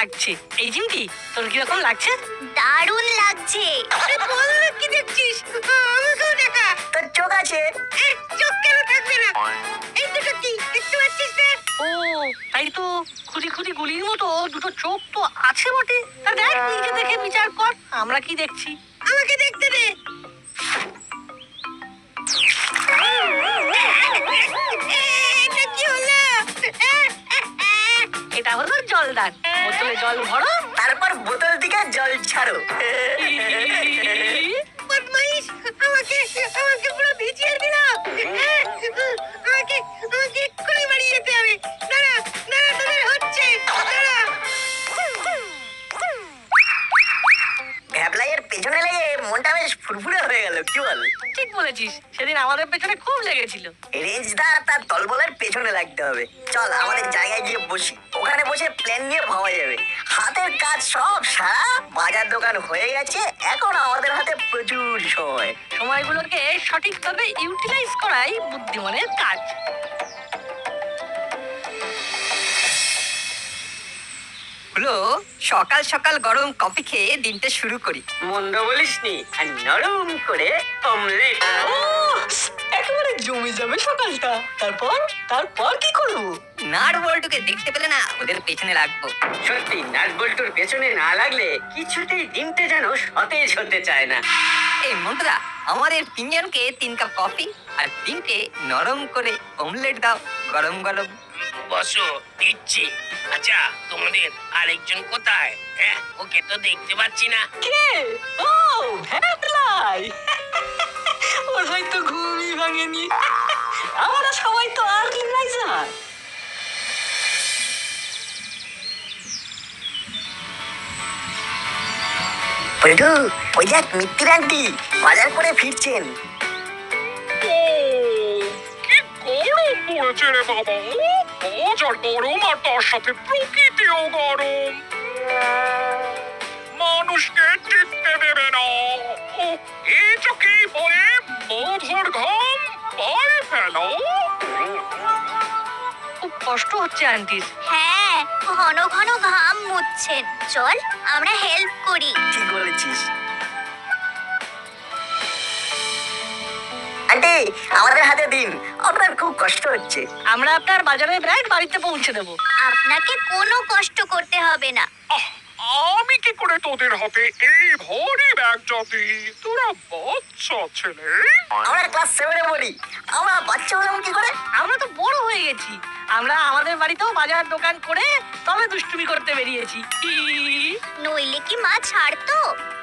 লাগছে। এই জিমটি তোর কিরকম লাগছে? দারুণ লাগছে। কি দেখছিস? আমাকেও দেখা। তোর চোখ আছে? চোখ কেন থাকবে না? এই দুটো কি দেখতে পাচ্ছিস না? ও তাই তো, খুদি খুদি গুলির মতো দুটো চোখ তো আছে বটে। তা দেখ, নিজে দেখে বিচার কর আমরা কি দেখছি। আমাকে দেখতে দে। এটা কি হলো? এটা হলো জলদান। বোতলে জল ভরো, তারপর বোতল থেকে জল ছাড়ো। বদমাইশ, আমাকে আমাকে পুরো ভিজিয়ে দিল। আমাকে আমাকে এক্ষুনি বাড়ি যেতে হবে। দাঁড়া দাঁড়া, তোদের হচ্ছে দাঁড়া। ভ্যাবলাইয়ের পেছনে লেগে মনটা বেশ ফুরফুরে হয়ে গেল, কি বল? ঠিক বলেছিস, সেদিন আমাদের পেছনে খুব লেগেছিল। রেঞ্জদা তার দলবলের পেছনে লাগতে হবে। চল আমাদের জায়গায় গিয়ে বসি, ওখানে বসে প্ল্যান নিয়ে ভাবা যাবে। হাতের কাজ সব সারা, বাজার দোকান হয়ে গেছে, এখন আমাদের হাতে প্রচুর সময়। সময়গুলোকে সঠিকভাবে ইউটিলাইজ করাই বুদ্ধিমানের কাজ। হলো সকাল সকাল গরম কফি খেয়ে দিনটা শুরু করি। মন্দ বলিসনি, আর নরম করে অমলেট। একেবারে জমে যাবে সকালটা। তারপর তারপর কি করবো? নাট বল্টুকে দেখতে পেলে না ওদের পেছনে লাগবো। সত্যি নাট বল্টুর পেছনে না লাগলে কিছুতেই দিনটা যেন সতেজ হতে চায় না। এই মন্টুদা, আমাদের তিনজনকে 3 কাপ কফি আর 3টে নরম করে অমলেট দাও, গরম গরম। বসো, দিচ্ছি। আচ্ছা, তোমাদের আরেকজন কোথায়? হ্যাঁ, ওকে তো দেখতে পাচ্ছি না। কে? ও ভ্যাবলাই। ওর হয়তো ঘুমই ভাঙেনি। আমরা সবাই তো আর্লি রাইজার। বল্টু, ওই দেখ মিত্তির আন্টি বাজার করে ফিরছেন। ও কি গরম পড়েছে রে বাবা! বাজার গরম আর তার সাথে প্রকৃতিও গরম। মানুষকে টিকতে দেবে না। ও, এটা কি বলে মধুর ঘাম পায়ে ফেলো? খুব কষ্ট হচ্ছে আন্টির। হ্যাঁ, ঘন ঘন ঘাম মুছছেন। চল আমরা হেল্প করি। ঠিক বলেছিস আন্টি, আমাদের হাতে দিন, আপনার খুব কষ্ট হচ্ছে। আমরা আপনার বাজারের ব্যাগ বাড়িতে পৌঁছে দেবো। আপনাকে কোনো কষ্ট করতে হবে না। আহ, আমি কি করে তোদের হাতে এই ভারী ব্যাগ জাতি? তোরা বাচ্চা ছেলে। আমরা ক্লাস 7-এ পড়ি, আমরা বাচ্চা হলাম কি করে? আমরা তো বড় হয়ে গেছি। আমরা আমাদের বাড়িতেও বাজার দোকান করে তবে দুষ্টুমি করতে বেরিয়েছি। নইলে কি মা ছাড়তো?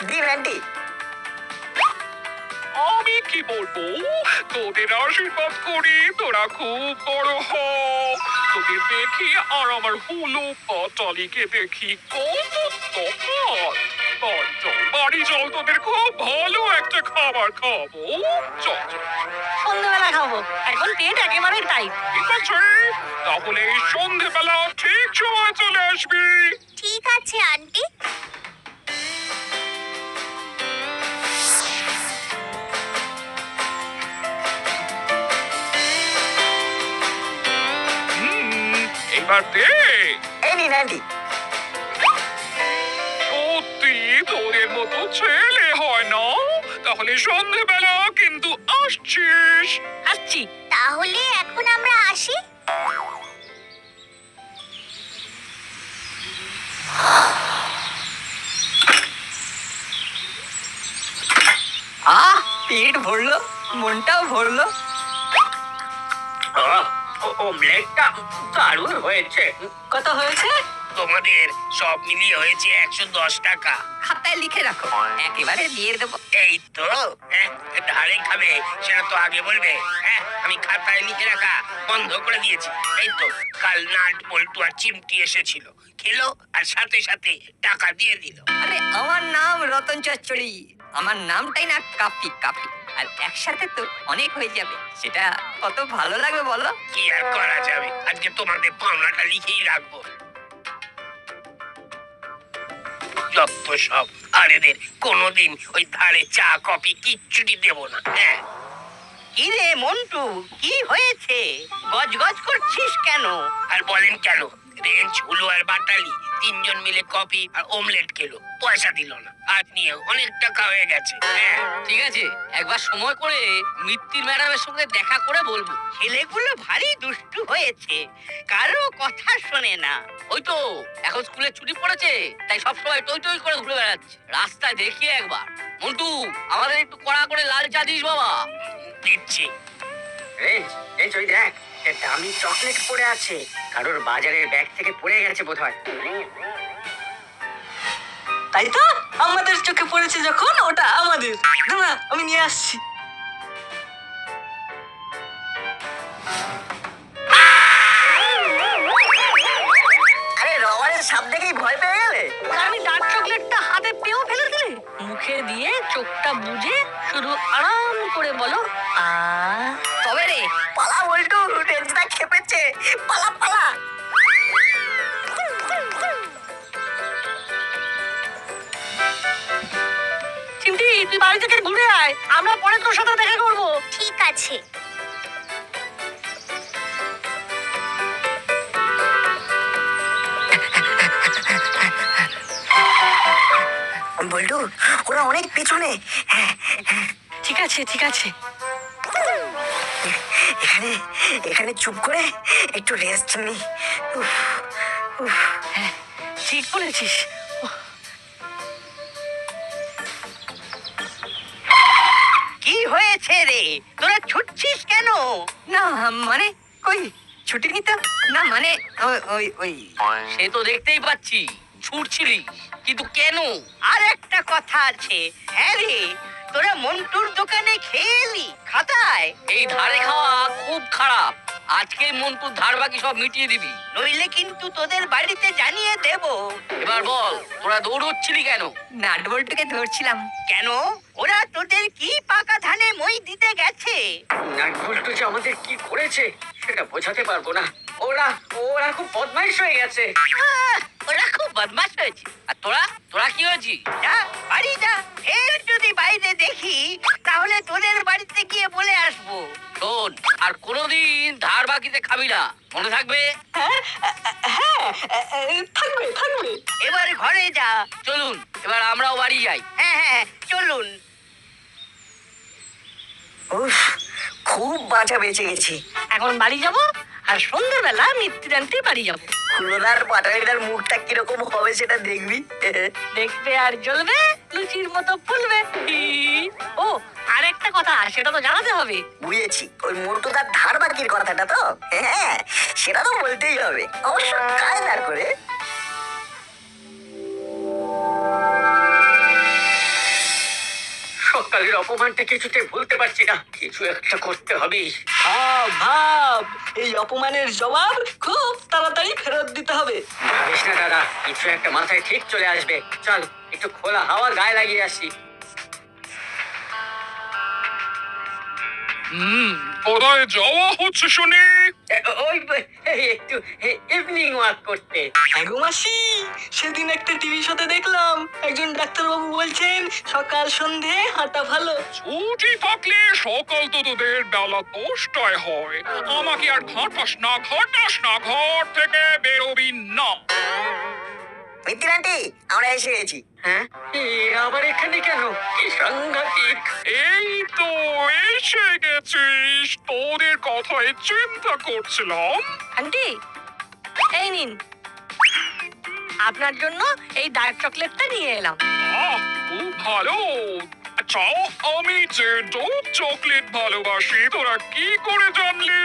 দিন আন্টি। আমি কি বলবো, তোদের আশীর্বাদ করি তোরা খুব বড় হ। তোদের দেখি আর আমার হুলু পাটালিকে দেখি কত তফাৎ। বাড়ি চল, তোদের খুব ভালো একটা খাবার খাবো। চল চল। সন্ধ্যেবেলা খাবো, এখন পেট একেবারে টাইট। ঠিক আছে, তাহলে এই সন্ধেবেলা ঠিক সময় চলে আসবি। ঠিক আছে আন্টি। এবার দে। এই নিন আন্টি। সত্যি তোদের মতো ছেলে হয় না? তাহলে সন্ধেবেলা কিন্তু আসছিস। আসছি। তাহলে এখন আমরা আসি। আহ, পেট ভরলো, মনটাও ভরলো। অমলেটটা দারুণ হয়েছে। কত হয়েছে? তোমাদের সব মিলিয়ে হয়েছে 110 টাকা। খাতায় লিখে রাখো, একেবারে দিয়ে দেবো। এই তো, হ্যাঁ, ধারে খাবে সেটা তো আগে বলবে। হ্যাঁ, আমি খাতায় লিখে রাখা বন্ধ করে দিয়েছি। এই তো, কাল নাট বল্টু আর চিমটি এসেছিল, খেলো আর সাথে সাথে টাকা দিয়ে দিল। আরে আমার নাম রতন চচ্চড়ি, আমার নামটাই না কাপি কাপি। আর একসাথে তো অনেক হয়ে যাবে, সেটা কত ভালো লাগবে বলো। কি আর করা যাবে, আজকে তোমাদের পাওনাটা লিখেই রাখবো। যত সব, আর এদের কোনোদিন ওই ধারে চা কফি কিচ্ছুটি দেবো না। হ্যাঁ, কি রে মন্টু, কি হয়েছে? গজ গজ করছিস কেন? আর বলেন কেন, রেঞ্জ হুলো আর বাটালি তিনজন মিলে কফি আর অমলেট খেলো, পয়সা দিল না। আজ নিয়ে অনেক টাকা হয়ে গেছে। হ্যাঁ, ঠিক আছে, একবার সময় করে মিত্তির ম্যাডামের সঙ্গে দেখা করে বলবো। ছেলেগুলো ভারী দুষ্টু হয়েছে, কারো কথা শোনে না। ওই তো এখন স্কুলের ছুটি পড়েছে, তাই সবসময় টই টই করে ঘুরে বেড়াচ্ছে। রাস্তায় দেখিয়ে একবার। মন্টু, আমাদের একটু কড়া করে লাল চা দিস বাবা। দিচ্ছি। এই ওই দেখ, একটা দামি চকলেট পড়ে আছে, কারোর বাজারের ব্যাগ থেকে পড়ে গেছে বোধহয়। তাই তো, আমাদের চোখে পড়েছে যখন ওটা আমাদের। দাঁড়া, আমি নিয়ে আসছি। আরে রবারের সাপ দেখেই ভয় পেয়ে গেলে? আমি ডার্ক চকলেটটা হাতে পেয়েও ফেলে দিলে। মুখে দিয়ে চোখটা বুজে শুধু আরাম করে বলো আ। তবে রে, পালা বল্টু, রেঞ্জটা খেপেছে। পালা পালা। চিমটি, তুই বাড়ি থেকে ঘুরে আয়, আমরা পরে তোর সাথে দেখা করবো। ঠিক আছে। বল্টু, ওরা অনেক পেছনে। ঠিক আছে, ঠিক আছে। এখানে এখানে চুপ করে একটু রেস্ট নি। উফ, উফ। হ্যাঁ, ঠিক বলেছিস। কি হয়েছে রে, তোরা ছুটছিস কেন? না মানে কই ছুটি নিতে না, মানে ওই ওই সে তো দেখতেই পাচ্ছি ছুটছিলি, কিন্তু কেন? আর একটা কথা আছে। হ্যাঁ রে, তোরা মন্টুর দোকানে খেয়ে এলি খাতায়? এই ধারে খাওয়া খুব খারাপ। আজকে মন্টুর ধার বাকি সব মিটিয়ে দিবি, নইলে কিন্তু তোদের বাড়িতে জানিয়ে দেব। এবার বল, তোরা দৌড়চ্ছিলি কেন? নাট বল্টুকে ধরছিলাম। কেন? ওরা তোদের কি পাকা ধানে মই দিতে গেছে? নাট বল্টু যে আমাদের কি করেছে সেটা বোঝাতে পারবো না। ওরা ওরা খুব বদমাইশ হয়ে গেছে। ওরা খুব বদমাশ হয়েছে। আর তোরা তোরা কি হয়েছিস? যা বাড়ি যা, ফের যদি বাইরে দেখি তাহলে তোদের বাড়িতে গিয়ে বলে আসবো। শোন, আর কোনোদিন ধার বাকিতে খাবি না, মনে থাকবে? থাকবে থাকবে। এবার ঘরে যা। চলুন, এবার আমরাও বাড়ি যাই। হ্যাঁ হ্যাঁ চলুন। উফ, খুব বাঁচা বেঁচে গেছি। এখন বাড়ি যাব, আর সন্ধ্যেবেলা মিত্তিরান্তি বাড়ি যাব। হুলোদার পাটালিটার মুখটা কিরকম হবে সেটা দেখবি। দেখবে আর জ্বলবে, লুচির মতো ফুলবে। ও, আর একটা কথা, সেটা তো জানাতে হবে। বুঝেছি, ওই মন্টুদার ধার বাকির কথাটা তো। হ্যাঁ, সেটা তো বলতেই হবে, অবশ্য কায়দা করে। সকালের অপমানটা কিছুতে ভুলতে পারছি না, কিছু একটা করতে হবে। ভাব ভাব, এই অপমানের জবাব খুব তাড়াতাড়ি ফেরত দিতে হবে। ভাবিস না দাদা, কিছু একটা মাথায় ঠিক চলে আসবে। চল একটু খোলা হাওয়া গায়ে লাগিয়ে আসি। কোথায় যাওয়া হচ্ছে শুনি? ওই একটু ইভিনিং ওয়াক করতে। আগো মাসি, সেদিন একটা টিভি শোতে দেখলাম একজন ডাক্তারবাবু বলছেন সকাল সন্ধে হাঁটা ভালো। ছুটি থাকলে সকাল তো তোদের বেলা 10টায় হয়। আমাকে আর ঘাটাস না, ঘর থেকে বেরোবি না। মিত্তির আন্টি, আমরা এসে গেছি। হ্যাঁ, এরা আবার এখানে কেন? কি সাংঘাতিক! এই তো এসে গেছিস, তোদের কথাই চিন্তা করছিলাম। আন্টি, এই নিন, আপনার জন্য এই ডার্ক চকলেটটা নিয়ে এলাম। খুব ভালো। চাও, আমি যে ডোপ চকলেট ভালোবাসি তোরা কি করে জানলি?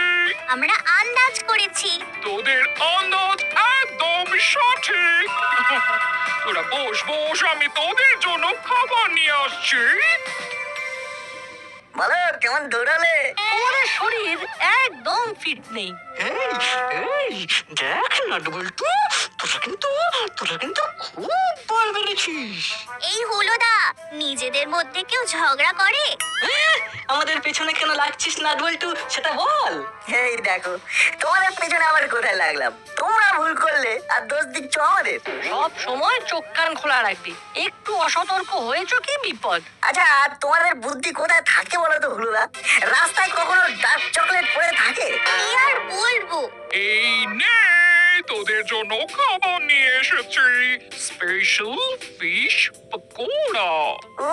আমরা আন্দাজ করেছি। তোদের আন্দাজ একদম সঠিক। তোরা বস বস, আমি তোদের জন্য খাবার নিয়ে আসছি। বলো, কেমন দৌড়ালে? তোমাদের শরীর একদম ফিট নেই। এই দেখ নাট বল্টু, তোরা কিন্তু খুব বল বেড়েছিস। এই হলোদা, নিজেদের মধ্যে কেউ ঝগড়া করে? আমাদের পেছনে কেন লাগছিস নাট বল্টু, সেটা বল। এই দেখো, তোমাদের পেছনে আবার কোথায় লাগলাম? তোমরা ভুল করলে আর দোষ দিচ্ছ আমাদের। সব সময় চোখ কান খোলা রাখবি, একটু অসতর্ক হয়েছো কি বিপদ। আচ্ছা, তোমাদের বুদ্ধি কোথায় থাকে বলো তো হুলুদা? রাস্তায় কখনো ডার্ক চকলেট পড়ে থাকে? কি আর বলবো। এই নে তোদের জন্য খাবার নিয়ে এসেছি, স্পেশাল ফিশ পকোড়া। ও,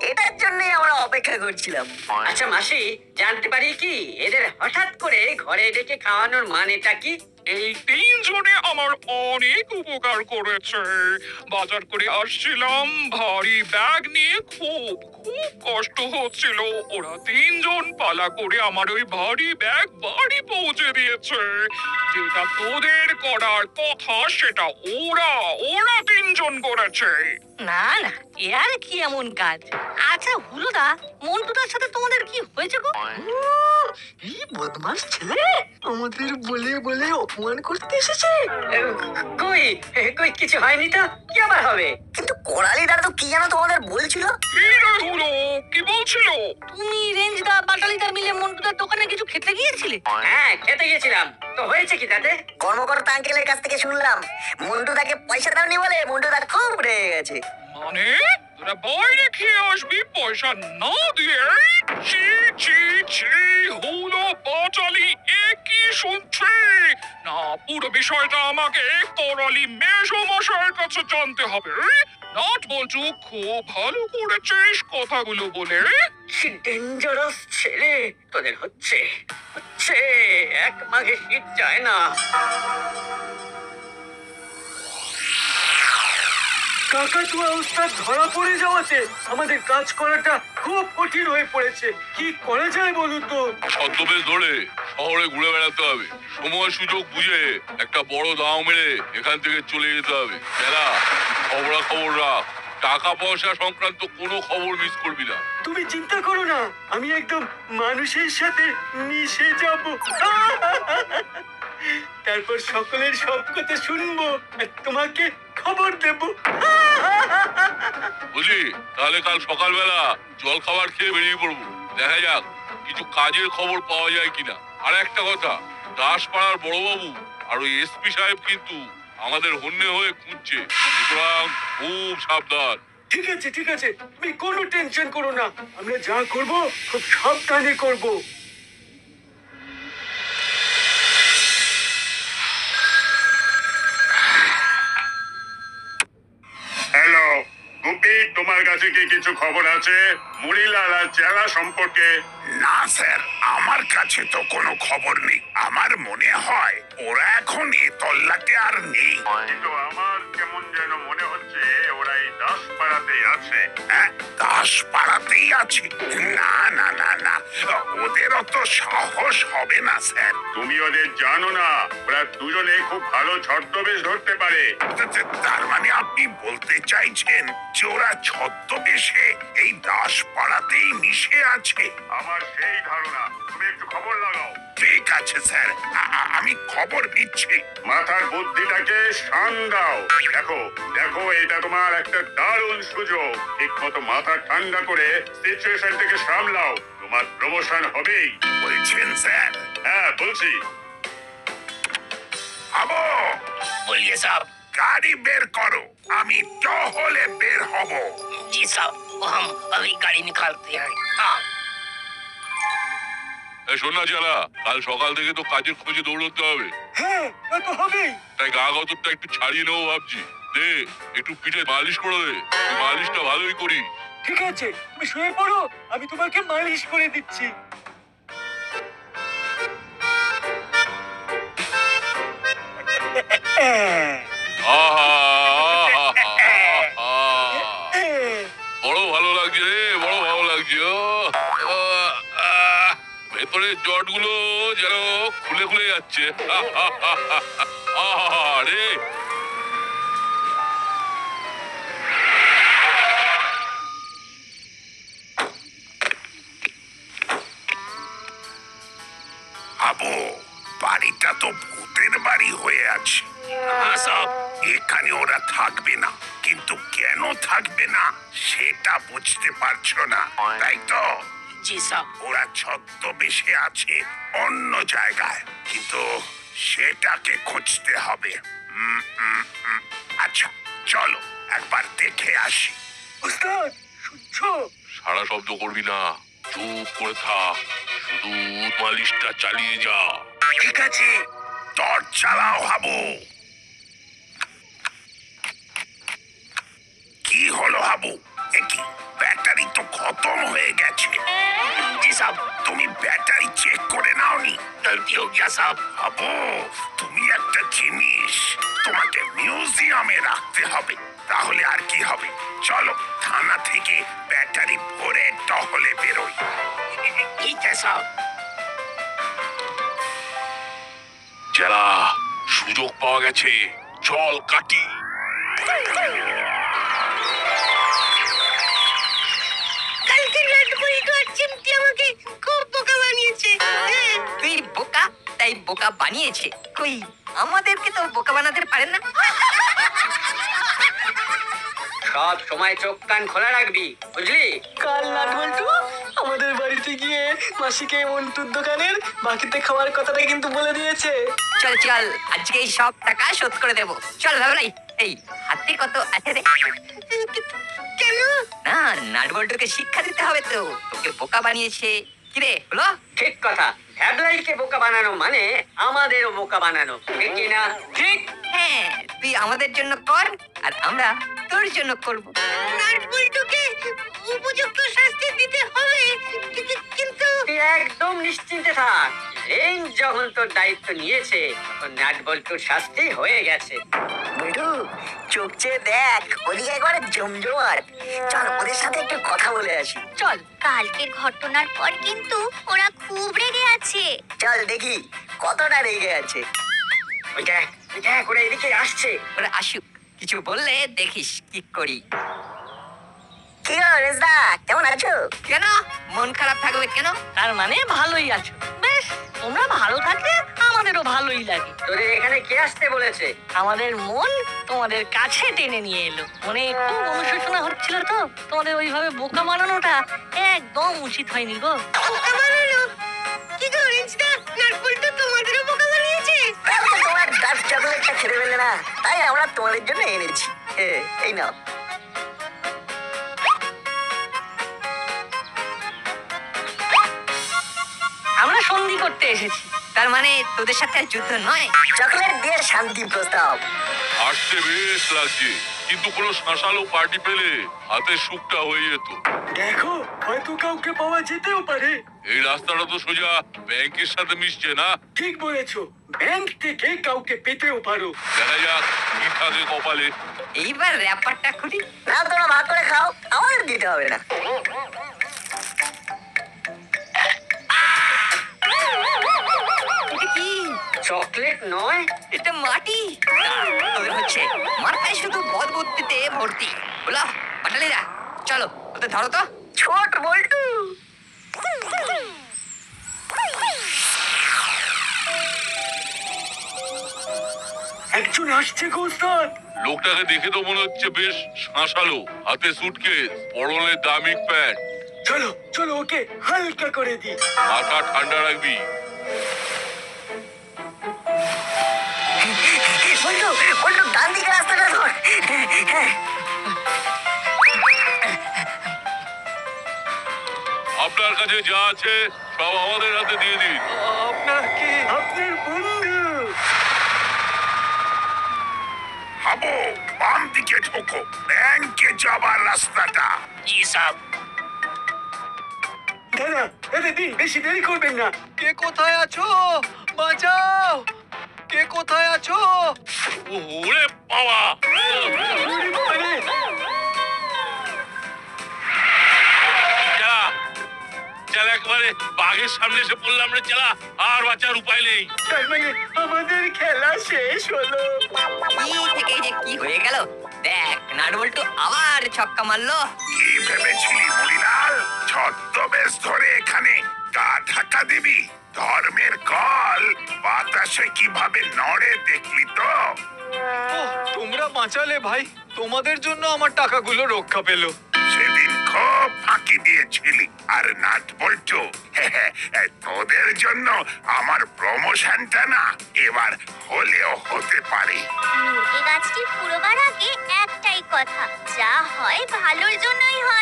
এটার জন্যই আমরা অপেক্ষা করছিলাম। আচ্ছা মাসি, জানতে পারি কি এদের হঠাৎ করে ঘরে ডেকে খাওয়ানোর মানেটা কি? এই 3 জনে আমার অনেক উপকার করেছে। বাজার করে আসছিলাম ভারী ব্যাগ নিয়ে, খুব খুব কষ্ট হচ্ছিল। ওরা 3 জন পালা করে আমার ওই ভারী ব্যাগ বাড়ি পৌঁছে দিয়েছে। যেটা তোদের করার কথা সেটা ওরা 3 জন করেছে। না না, এ আর কি এমন কাজ? আচ্ছা হুলোদা, মন্টুদার সাথে তোমাদের কি হয়েছে গো? এই বদমাস ছেলে আমাদের বলে বলে অপমান করতে এসেছে। কই কই কিছু হয়নি তো, কি আবার হবে? কিন্তু করালি দাদা তো কি যেন তোমাদের বলছিল। কি রে হলো, কি বলছিল? তুমি রেঞ্জদা বাটালিদার মিলে মন্টুদার দোকানে কিছু খেতে গিয়েছিলে? হ্যাঁ, খেতে গেছিলাম তো, হয়েছে কি তাতে? কর্মকর্তা আঙ্কেলের কাছ থেকে শুনলাম মন্টুদাকে পয়সা দাওনি বলে মন্টুদা খুব রেগে গেছে। মানে তোরা বাইরে খেয়ে আসবি পয়সা না দিয়ে? ছি ছি ছি, হলো বাচালি, এ কি শুনছি? না, পুরো বিষয়টা আমাকে করালি মেসমশাইয়ের কাছে জানতে হবে। নাট বলছু, খুব ভালো করেছিস কথাগুলো বলে। কি ডেঞ্জারাস ছেলে তোদের হচ্ছে হচ্ছে, এক মাঘে শীত যায় না। কাকাতুয়া উস্তাদ ধরা পড়ে যাওয়াতে আমাদের কাজ করাটা খুব কঠিন হয়ে পড়েছে। কি করা যায় বলুন তো? ছদ্মবেশ ধরে শহরে ঘুরে বেড়াতে হবে, সময় সুযোগ বুঝে একটা বড় দাও মেরে এখান থেকে চলে যেতে হবে। খেলা খবর রাখ, টাকা পয়সা সংক্রান্ত কোনো খবর মিস করবি না। তুমি চিন্তা করো না, আমি একদম মানুষের সাথে মিশে যাব। তারপর সকলের সব কথা শুনবো আর তোমাকে খবর দেব। বুঝলি, তাহলে কাল সকালবেলা জল খাবার খেয়ে বেরিয়ে পড়বো। দেখা যাক কিছু কাজের খবর পাওয়া যায় কিনা। আর একটা কথা, দাসপাড়ার বড়বাবু আর ওই এসপি সাহেব কিন্তু আমাদের হন্যে হয়ে খুঁজছে, সুতরাং খুব সাবধান। ঠিক আছে ঠিক আছে, তুমি কোনো টেনশন করো না, আমরা যা করব খুব সাবধানে করব। হ্যালো গুপি, তোমার কাছে কি কিছু খবর আছে মুড়িলাল আর জেলা সম্পর্কে? না স্যার, আমার কাছে তো কোনো খবর নেই। আমার মনে হয় ওরা এখন এ তল্লাটে আর নেই। কিন্তু আমার কেমন যেন মনে হচ্ছে ওরা এই দাসপাড়াতেই আছে। হ্যাঁ, দাসপাড়াতেই আছে? না না না না, ওদের অত সাহস হবে না স্যার। তুমি ওদের জানো না, ওরা দুজনে খুব ভালো ছদ্মবেশ ধরতে পারে। তার মানে আপনি বলতে চাইছেন যে ওরা ছদ্মবেশে এই দাসপাড়াতেই মিশে আছে? আমার সেই ধারণা, তুমি একটু খবর লাগাও। ঠিক আছে স্যার, আমি খবর নিচ্ছি। মাথার বুদ্ধিটাকে শান দাও। দেখো দেখো, এটা তোমার একটা দারুণ সুযোগ। ঠিক মতো মাথা ঠান্ডা করে সিচুয়েশনটাকে সামলাও, তোমার প্রমোশন হবেই। বলছেন স্যার? হ্যাঁ বলছি। আবো, बोलिए साहब। গাড়ি বের করো, আমি টহলে বের হব। जी साहब, हम अभी गाड़ी निकालते हैं। हाँ। শোন না জেলা, কাল সকাল থেকে তো কাজের খোঁজে দৌড়তে হবে। হ্যাঁ, তা তো হবেই। তাই গা গতরটা একটু ছাড়িয়ে নেবো ভাবছি। দে, একটু পিঠে মালিশ করে দে, তুই মালিশটা ভালোই করি। ঠিক আছে, তুমি শুয়ে পড়ো, আমি তোমাকে মালিশ করে দিচ্ছি। বড় ভালো লাগছে রে, বড় ভালো লাগছে। ভেতরের জটগুলো যেন খুলে খুলে যাচ্ছে। রে আবো, বাড়িটা তো ভূতের বাড়ি হয়ে আছে। हाँ साहब। এখানে ওরা থাকবে না, কিন্তু কেন থাকবে না সেটা বুঝতে পারছো না, তাই তো? जी साहब। ওরা ছদ্মবেশে আছে অন্য জায়গায়, কিন্তু সেটাকে খুঁজতে হবে। আচ্ছা চলো একবার দেখে আসি। উস্তাদ, শুনছো? সারা শব্দ করবি না, চুপ করে থাক, শুধু মালিশটা চালিয়ে যা। ঠিক আছে, টর্চ চালাও হাবু। হাবু, কি ব্যাটারি তো খতম হয়ে গেছে। জি সাব, তুমি ব্যাটারি চেক করে নাওনি? गलती हो गया साहब। হাবু, তুমি একটা জিনিস তোমাকে মিউজিয়ামে রাখতে হবে, তাহলে আর কি হবে। চলো থানা থেকে ব্যাটারি ভরে টহলে বেরোই। ठीक है साहब। যারা সুযোগ পাওয়া গেছে, চল কাটি। কালকে নাট বল্টু আর চিমটি আমাকে খুব বোকা বানিয়েছে। হ্যাঁ, তুই বোকা তাই বোকা বানিয়েছে, কই আমাদেরকে তো বোকা বানাতে পারেন না। সব সময় চোখ কান খোলা রাখবি, বুঝলি? কাল নাট বল্টু আমাদের বাড়িতে গিয়ে মাসিকে মন্টুর দোকানের বাকিতে খাওয়ার কথাটা কিন্তু বলে দিয়েছে। চল চল, আজকে এই সব টাকা শোধ করে দেবো। চল ভাবলাই, এই হাতে কত আছে রে? কেন? না, নাটবল্টুকে শিক্ষা দিতে হবে তো, তোকে বোকা বানিয়েছে। কিরে হলো? ঠিক কথা, ভ্যাবলাইকে বোকা বানানো মানে আমাদেরও বোকা বানানো, ঠিক কি না? ঠিক। হ্যাঁ, তুই আমাদের জন্য কর আর আমরা তোর জন্য করব। নাট বল্টুকে উপযুক্ত শাস্তি দিতে হবে, কিন্তু তুই একদম নিশ্চিন্তে থাক, রেঞ্জ যখন তোর দায়িত্ব নিয়েছে তখন নাট বল্টুর শাস্তি হয়ে গেছে। বল্টু, চোখ চেয়ে দেখ, ওদিকে একবারে জমজমাট। চল ওদের সাথে একটু কথা বলে আসি। চল, কালকের ঘটনার পর কিন্তু ওরা খুব রেগে আছে। চল দেখি কতটা রেগে আছে। ওই দেখ, ওরা এদিকে আসছে। ওরা আসুক, কিছু বললে দেখিস কি করি। কি গো রেজদা, কেমন আছো? কেন মন খারাপ থাকবে কেন? তার মানে ভালোই আছো। বেশ, তোমরা ভালো থাকলে আমাদেরও ভালোই লাগে। তোদের এখানে কে আসতে বলেছে? আমাদের মন তোমাদের কাছে টেনে নিয়ে এলো। মনে খুব অনুশোচনা হচ্ছিল তো, তোমাদের ওইভাবে বোকা বানানোটা একদম উচিত হয়নি গো। বোকা বানানো? কি গো রেঞ্জদা, নাটবল্টু তোমাদেরও বোকা বানিয়েছে? তোমার ডার্ক চকলেটটা খেতে পেলে না, তাই আমরা তোমাদের জন্য এনেছি। এই নাও। আমরা সন্ধি করতে এসেছি। তার মানে তোদের সাথে আর যুদ্ধ নয়? চকলেট দিয়ে শান্তি প্রস্তাব। আসতে বেশ লাগছে, কিন্তু কোনো শাঁসালো পার্টি পেলে হাতে সুখটা হয়ে যেত। দেখো, হয়তো কাউকে পাওয়া যেতেও পারে। এই রাস্তাটা তো সোজা ব্যাংকের সাথে মিশছে না? ঠিক বলেছো, ব্যাংক থেকে কাউকে পেতেও পারো। দেখা যাক কি থাকে কপালে। এইবার র্যাপারটা খুলি। না, তোমরা ভাগ করে খাও, আমাদের দিতে হবে না। এটা কি? চকলেট নয়, এটা মাটি। তোদের হচ্ছে মাথায় শুধু বদ বুদ্ধিতে ভর্তি। বলো পাটালিরা, চলো ওদের ধরো তো। ছোট বল্টু, একজন আসছে গো ওস্তাদ। লোকটাকে দেখে তো মনে হচ্ছে বেশ শাঁসালো, হাতে সুটকেস, পরনে দামি প্যান্ট। চলো চলো, ওকে হালকা করে দি। মাথা ঠান্ডা রাখবি। বল্টু বল্টু, ডান দিকে রাস্তাটা ধর। আপনার কাছে যা আছে সব আমাদের হাতে দিয়ে দিন। আপনার কি? আপনার বন্ধু। হাবু, বাম দিকে ঢোকো, ব্যাংকে যাবার রাস্তাটা। जी साहब। দাদা দাদা, দিন, বেশি দেরি করবেন না। কে কোথায় আছো? বাঁচাও! কে কোথায় আছো? ওরে বাবা! ওরে বাবারে! চালা, চালা, একবারে বাঘের সামনে এসে পড়লাম রে। চালা, আর বাঁচার উপায় নেই। তার মানে আমাদের খেলা শেষ হলো। কি থেকে যে কি হয়ে গেল দেখ, নাটবল্টু আবার ছক্কা মারলো। কি ভেবেছিলি মরিলাল? ছদ্মবেশ ধরে এখানে গা ঢাকা দিবি? ধর্মের কল বাতাসে কিভাবে নড়ে দেখলি তো? তোমরা বাঁচালে ভাই, তোমাদের জন্য আমার টাকাগুলো রক্ষা পেল। সেদিন খুব ফাঁকি দিয়েছিলি। আর নাট বল্টু, তোদের জন্য আমার প্রমোশনটা না এবার হলেও হতে পারে। মুরগি গাছটি পুরোবার আগে একটাই কথা, যা হয় ভালোর জন্যই হয়।